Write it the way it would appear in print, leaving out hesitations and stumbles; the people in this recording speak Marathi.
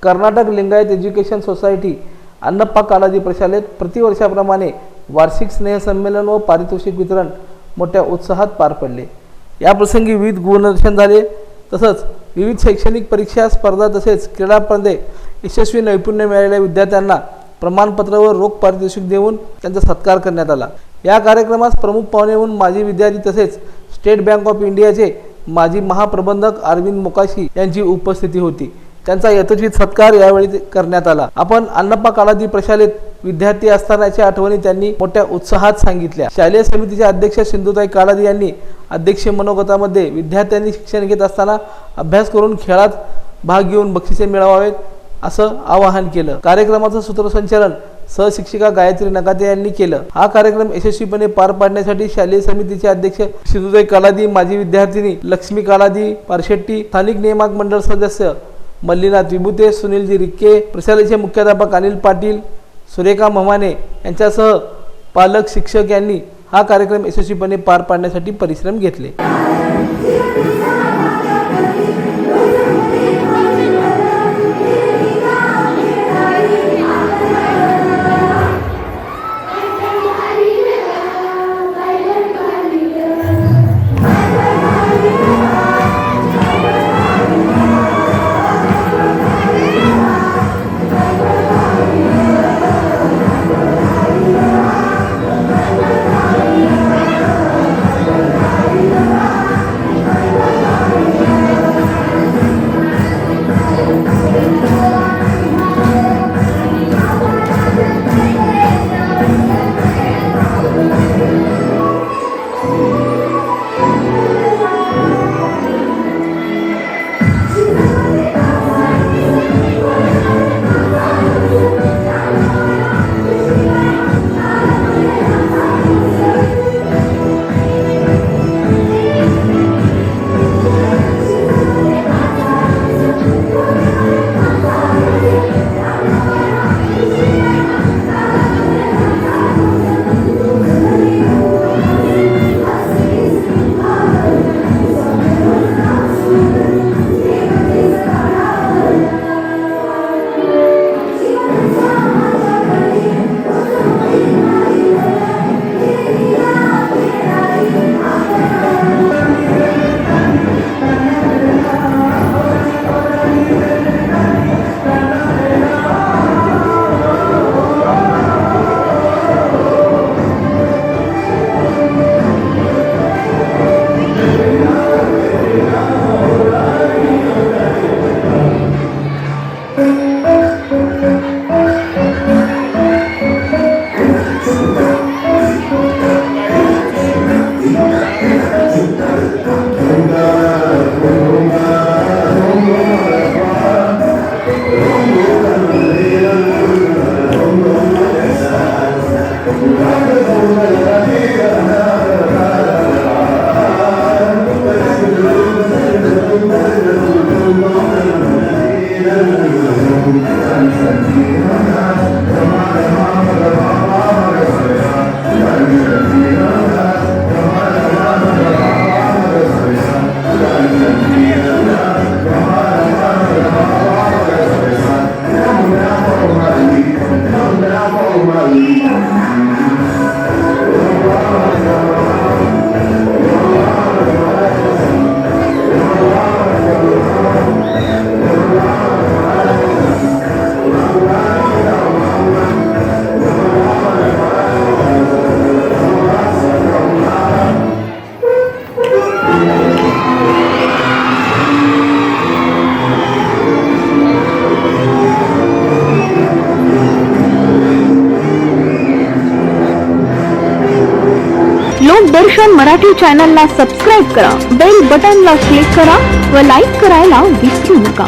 कर्नाटक लिंगायत एज्युकेशन सोसायटी अन्नप्पा कालाजी प्रशालेत प्रतिवर्षाप्रमाणे वार्षिक स्नेहसंमेलन व पारितोषिक वितरण मोठ्या उत्साहात पार पडले। याप्रसंगी विविध गुणदर्शन झाले। तसंच विविध शैक्षणिक परीक्षा स्पर्धा तसेच क्रीडामध्ये यशस्वी नैपुण्य मिळालेल्या विद्यार्थ्यांना प्रमाणपत्र व रोख पारितोषिक देऊन त्यांचा सत्कार करण्यात आला। या कार्यक्रमास प्रमुख पाहुणे म्हणून माजी विद्यार्थी तसेच स्टेट बँक ऑफ इंडियाचे माजी महाप्रबंधक अरविंद मोकाशी यांची उपस्थिती होती। त्यांचा यथोचित सत्कार यावेळी करण्यात आला। आपण अन्नप्पा कालाजी प्रशालेत विद्यार्थी असतानाच्या आठवणी त्यांनी मोठ्या उत्साहात सांगितल्या। शालेय समितीचे अध्यक्ष सिंधुताई कालाजी यांनी अध्यक्ष मनोगतामध्ये विद्यार्थ्यांनी शिक्षण घेत असताना अभ्यास करून खेळात भाग घेऊन बक्षिसे मिळवावेत असं आवाहन केलं। कार्यक्रमाचं सूत्रसंचालन सहशिक्षिका गायत्री नकाते यांनी केलं। हा कार्यक्रम यशस्वीपणे पार पाडण्यासाठी शालेय समितीचे अध्यक्ष सिंधुताई कालाजी, माजी विद्यार्थिनी लक्ष्मी कालाजी पारशेट्टी, स्थानिक नियामक मंडळ सदस्य मल्लीनाथ विभूते, सुनीलजी रिक्के, प्रशालेचे मुख्याध्यापक अनिल पाटील, सुरेखा ममाने यांच्यासह पालक शिक्षक यांनी हा कार्यक्रम यशस्वीपणे पार पाडण्यासाठी परिश्रम घेतले। लोकदर्शन मराठी चॅनलला सबस्क्राइब करा, बेल बटनला क्लिक करा व लाईक करायला विसरू नका।